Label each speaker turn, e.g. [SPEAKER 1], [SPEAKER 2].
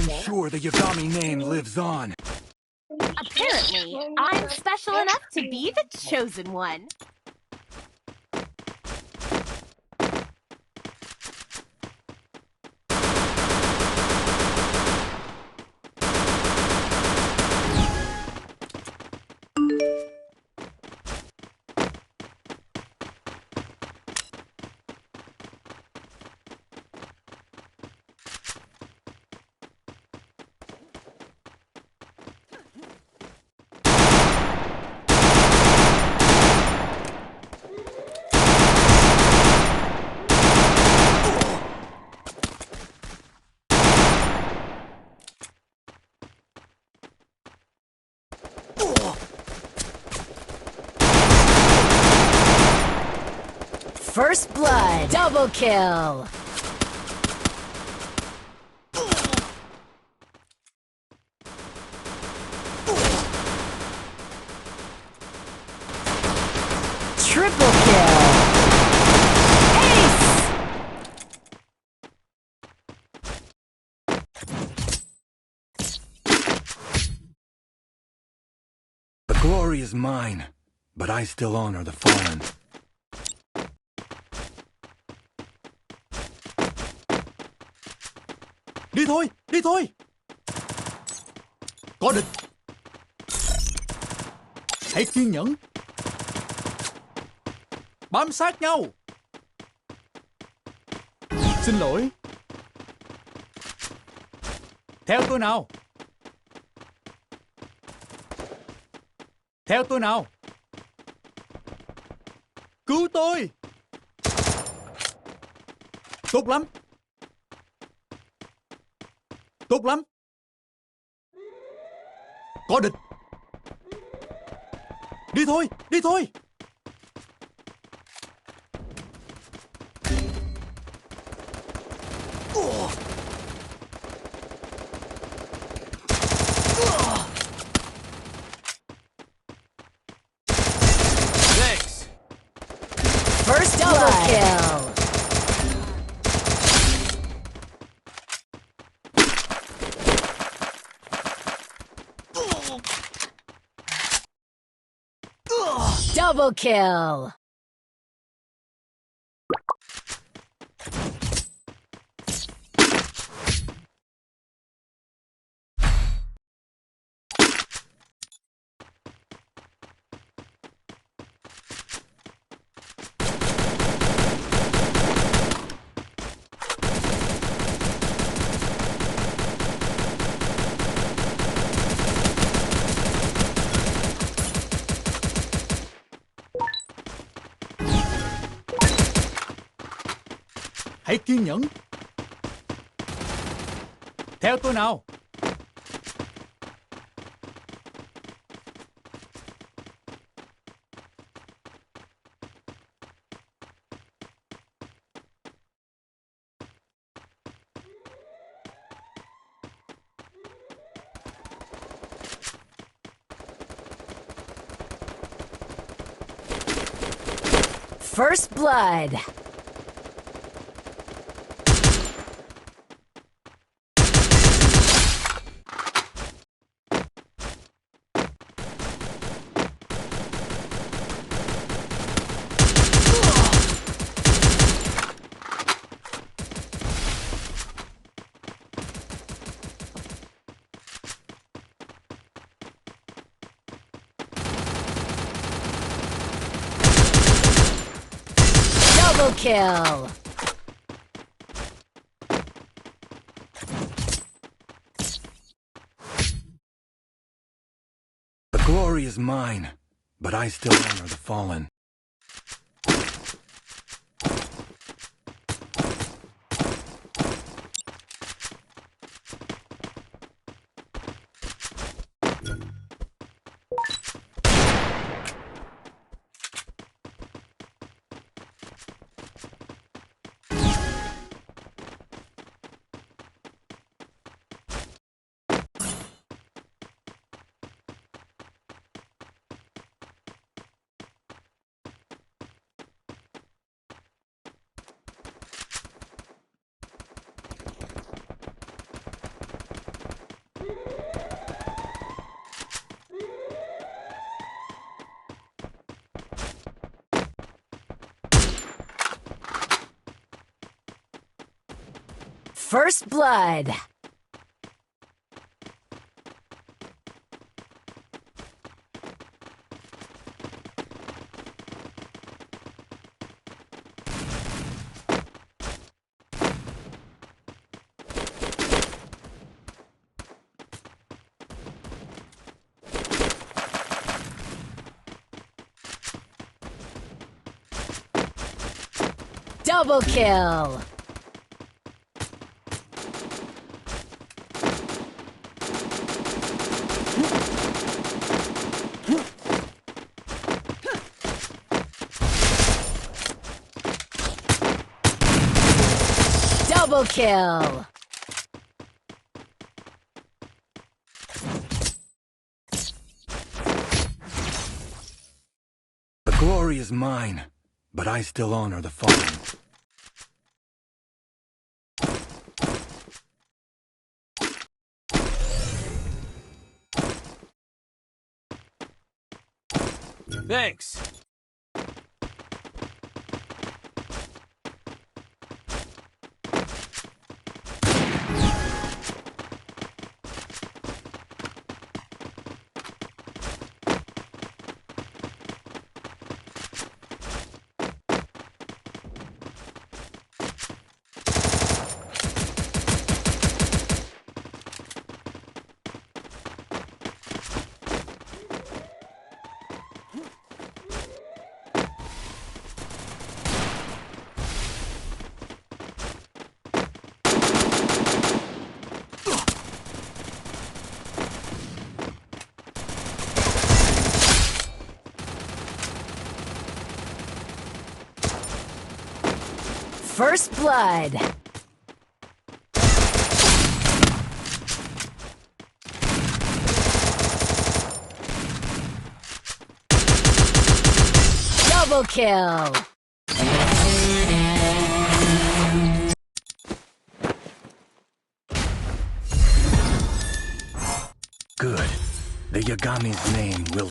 [SPEAKER 1] sure the Yagami name lives on.
[SPEAKER 2] Apparently, I'm special enough to be the chosen one.
[SPEAKER 3] First blood, double kill. Triple kill. Ace!
[SPEAKER 1] The glory is mine, but I still honor the fallen.
[SPEAKER 4] Đi thôi, đi thôi. Có địch. Hãy kiên nhẫn. Bám sát nhau. Xin lỗi. Theo tôi nào. Theo tôi nào. Cứu tôi. Tốt lắm. Tốt lắm. Có địch. Đi thôi, đi thôi.
[SPEAKER 1] Thanks.
[SPEAKER 3] First double kill. Double kill.
[SPEAKER 4] Hãy kiên nhẫn. Theo tôi nào.
[SPEAKER 3] First blood. Double kill.
[SPEAKER 1] The glory is mine, but I still honor the fallen.
[SPEAKER 3] First blood. Double kill. Double kill.
[SPEAKER 1] The glory is mine, but I still honor the fallen.
[SPEAKER 5] Thanks.
[SPEAKER 3] First blood. Double kill.
[SPEAKER 1] Good. The Yagami's name will